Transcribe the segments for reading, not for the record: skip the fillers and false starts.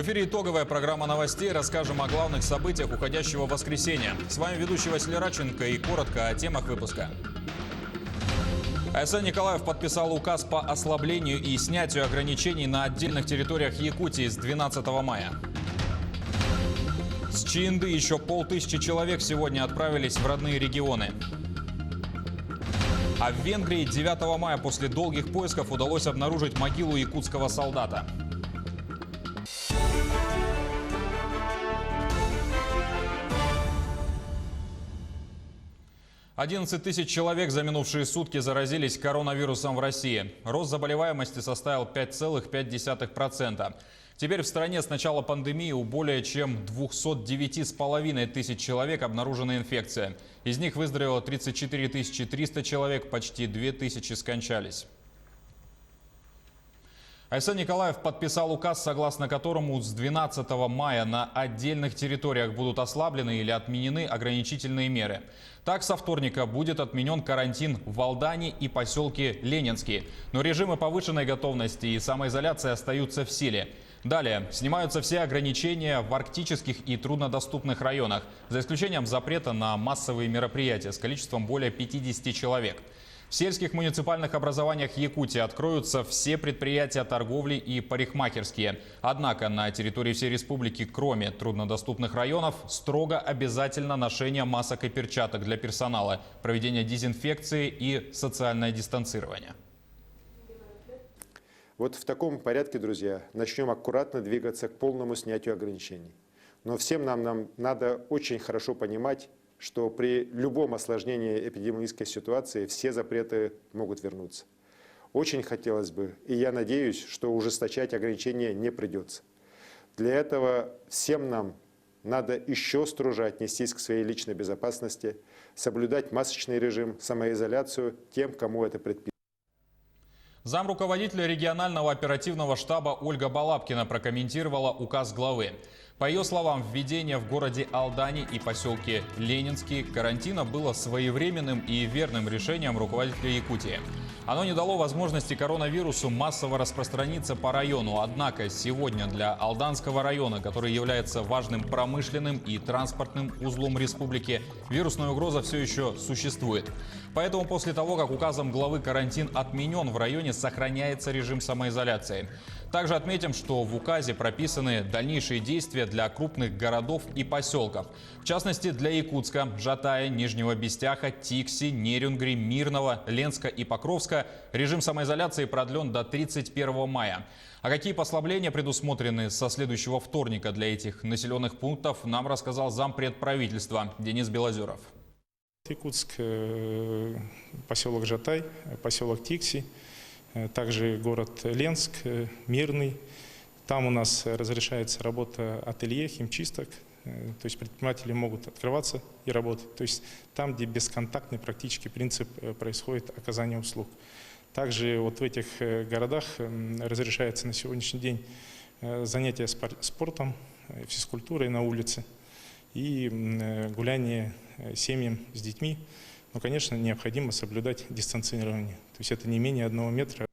эфире итоговая программа новостей. Расскажем о главных событиях уходящего воскресенья. С вами ведущий Василий Радченко и коротко о темах выпуска. АСН Николаев подписал указ по ослаблению и снятию ограничений на отдельных территориях Якутии с 12 мая. С Чаянды еще 500 человек сегодня отправились в родные регионы. А в Венгрии 9 мая после долгих поисков удалось обнаружить могилу якутского солдата. 11 тысяч человек за минувшие сутки заразились коронавирусом в России. Рост заболеваемости составил 5,5%. Теперь в стране с начала пандемии у более чем 209,5 тысяч человек обнаружена инфекция. Из них выздоровело 34 300 человек, почти 2000 скончались. АСН Николаев подписал указ, согласно которому с 12 мая на отдельных территориях будут ослаблены или отменены ограничительные меры. Так, со вторника будет отменен карантин в Алдане и поселке Ленинский. Но режимы повышенной готовности и самоизоляция остаются в силе. Далее снимаются все ограничения в арктических и труднодоступных районах, за исключением запрета на массовые мероприятия с количеством более 50 человек. В сельских муниципальных образованиях Якутии откроются все предприятия торговли и парикмахерские. Однако на территории всей республики, кроме труднодоступных районов, строго обязательно ношение масок и перчаток для персонала, проведение дезинфекции и социальное дистанцирование. Вот в таком порядке, друзья, начнем аккуратно двигаться к полному снятию ограничений. Но всем нам надо очень хорошо понимать, что при любом осложнении эпидемиологической ситуации все запреты могут вернуться. Очень хотелось бы, и я надеюсь, что ужесточать ограничения не придется. Для этого всем нам надо еще строже отнестись к своей личной безопасности, соблюдать масочный режим, самоизоляцию тем, кому это предписано. Замруководителя регионального оперативного штаба Ольга Балабкина прокомментировала указ главы. По ее словам, введение в городе Алдане и поселке Ленинский карантина было своевременным и верным решением руководителя Якутии. Оно не дало возможности коронавирусу массово распространиться по району. Однако сегодня для Алданского района, который является важным промышленным и транспортным узлом республики, вирусная угроза все еще существует. Поэтому после того, как указом главы карантин отменен, в районе сохраняется режим самоизоляции. Также отметим, что в указе прописаны дальнейшие действия для крупных городов и поселков. В частности, для Якутска, Жатая, Нижнего Бестяха, Тикси, Нерюнгри, Мирного, Ленска и Покровска режим самоизоляции продлен до 31 мая. А какие послабления предусмотрены со следующего вторника для этих населенных пунктов, нам рассказал зампред правительства Денис Белозеров. Якутск, поселок Жатай, поселок Тикси, также город Ленск, Мирный. Там у нас разрешается работа ателье, химчисток, то есть предприниматели могут открываться и работать. То есть там, где бесконтактный практически принцип происходит оказания услуг. Также вот в этих городах разрешается на сегодняшний день занятия спортом, физкультурой на улице и гуляние семьям с детьми. Но, конечно, необходимо соблюдать дистанцирование. То есть это не менее 1 метра.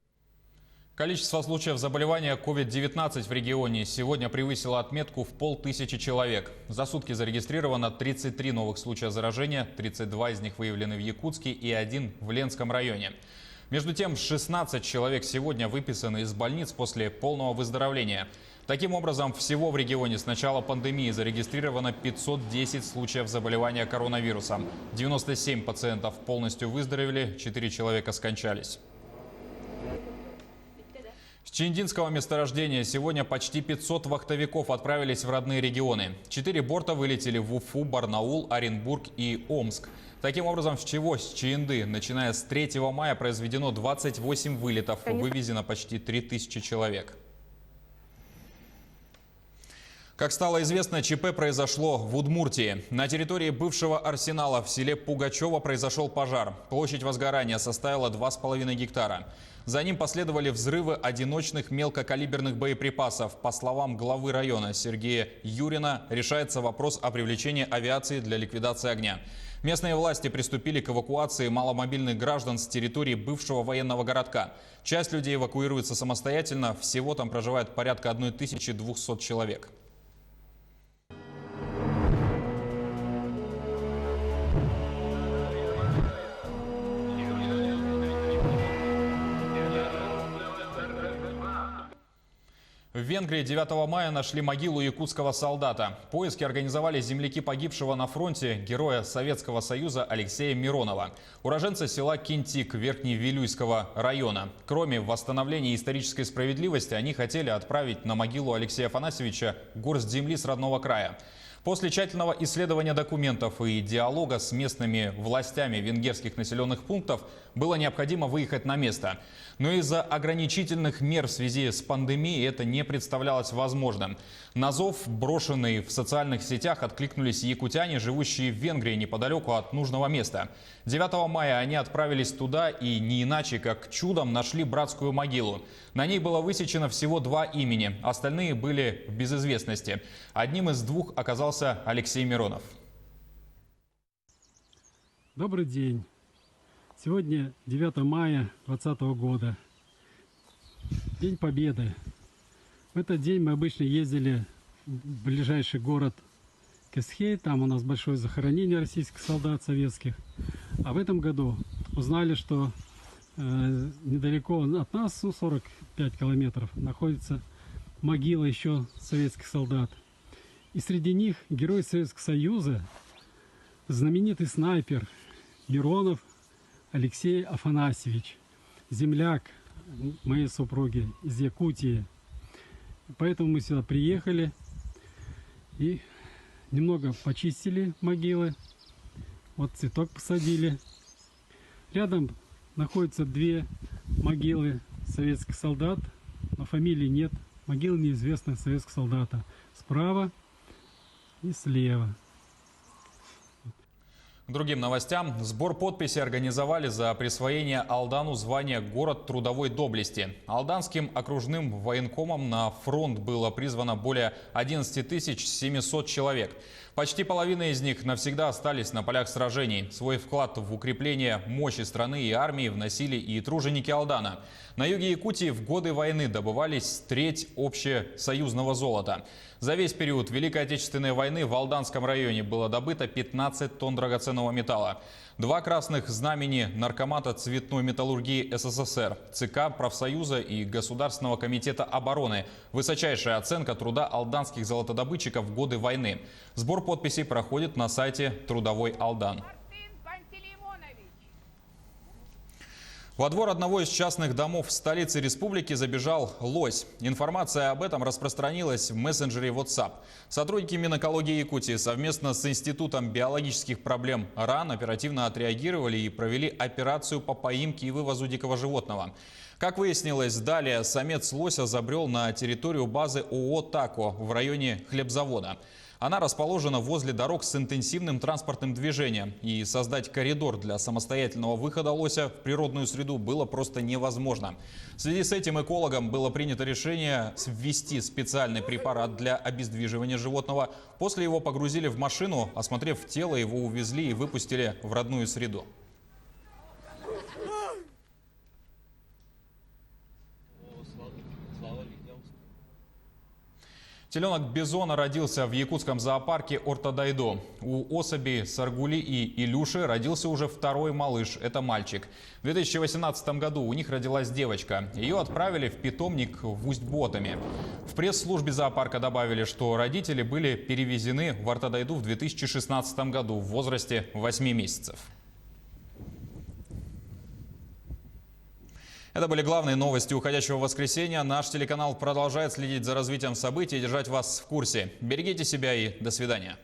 Количество случаев заболевания COVID-19 в регионе сегодня превысило отметку в 500 человек. За сутки зарегистрировано 33 новых случая заражения, 32 из них выявлены в Якутске и 1 в Ленском районе. Между тем, 16 человек сегодня выписаны из больниц после полного выздоровления. Таким образом, всего в регионе с начала пандемии зарегистрировано 510 случаев заболевания коронавирусом. 97 пациентов полностью выздоровели, 4 человека скончались. С Чаиндинского месторождения сегодня почти 500 вахтовиков отправились в родные регионы. 4 борта вылетели в Уфу, Барнаул, Оренбург и Омск. Таким образом, всего с Чаянды, начиная с 3 мая, произведено 28 вылетов, вывезено почти 3000 человек. Как стало известно, ЧП произошло в Удмуртии. На территории бывшего арсенала в селе Пугачево произошел пожар. Площадь возгорания составила 2,5 гектара. За ним последовали взрывы одиночных мелкокалиберных боеприпасов. По словам главы района Сергея Юрина, решается вопрос о привлечении авиации для ликвидации огня. Местные власти приступили к эвакуации маломобильных граждан с территории бывшего военного городка. Часть людей эвакуируется самостоятельно. Всего там проживает порядка 1200 человек. В Венгрии 9 мая нашли могилу якутского солдата. Поиски организовали земляки погибшего на фронте героя Советского Союза Алексея Миронова, уроженца села Кинтик Верхневилюйского района. Кроме восстановления исторической справедливости, они хотели отправить на могилу Алексея Афанасьевича горсть земли с родного края. После тщательного исследования документов и диалога с местными властями венгерских населенных пунктов было необходимо выехать на место. Но из-за ограничительных мер в связи с пандемией это не представлялось возможным. На зов, брошенный в социальных сетях, откликнулись якутяне, живущие в Венгрии неподалеку от нужного места. 9 мая они отправились туда и не иначе, как чудом нашли братскую могилу. На ней было высечено всего 2 имени, остальные были в безызвестности. Одним из 2 оказался Алексей Миронов. Добрый день. Сегодня 9 мая 2020 года. День Победы. В этот день мы обычно ездили в ближайший город Кесхей. Там у нас большое захоронение российских солдат советских. А в этом году узнали, что недалеко от нас, 45 километров, находится могила еще советских солдат. И среди них герой Советского Союза, знаменитый снайпер Миронов Алексей Афанасьевич, земляк моей супруги из Якутии. Поэтому мы сюда приехали и немного почистили могилы. Вот цветок посадили. Рядом находятся 2 могилы советских солдат, но фамилии нет. Могила неизвестного советского солдата. Справа и слева. К другим новостям. Сбор подписей организовали за присвоение Алдану звания «Город трудовой доблести». Алданским окружным военкомом на фронт было призвано более 11 700 человек. Почти половина из них навсегда остались на полях сражений. Свой вклад в укрепление мощи страны и армии вносили и труженики Алдана. На юге Якутии в годы войны добывались треть общесоюзного золота. За весь период Великой Отечественной войны в Алданском районе было добыто 15 тонн драгоценного металла. 2 красных знамени Наркомата цветной металлургии СССР, ЦК профсоюза и Государственного комитета обороны. Высочайшая оценка труда алданских золотодобытчиков в годы войны. Сбор подписей проходит на сайте «Трудовой Алдан». Во двор одного из частных домов в столице республики забежал лось. Информация об этом распространилась в мессенджере WhatsApp. Сотрудники Минэкологии Якутии совместно с Институтом биологических проблем РАН оперативно отреагировали и провели операцию по поимке и вывозу дикого животного. Как выяснилось, далее самец лося забрел на территорию базы ООО «Тако» в районе хлебзавода. Она расположена возле дорог с интенсивным транспортным движением. И создать коридор для самостоятельного выхода лося в природную среду было просто невозможно. В связи с этим экологам было принято решение ввести специальный препарат для обездвиживания животного. После его погрузили в машину, осмотрев тело, его увезли и выпустили в родную среду. Теленок бизона родился в якутском зоопарке Ортодайдо. У особей Саргули и Илюши родился уже 2-й малыш. Это мальчик. В 2018 году у них родилась девочка. Ее отправили в питомник в Усть-Ботами. В пресс-службе зоопарка добавили, что родители были перевезены в Ортодайду в 2016 году в возрасте 8 месяцев. Это были главные новости уходящего воскресенья. Наш телеканал продолжает следить за развитием событий и держать вас в курсе. Берегите себя и до свидания.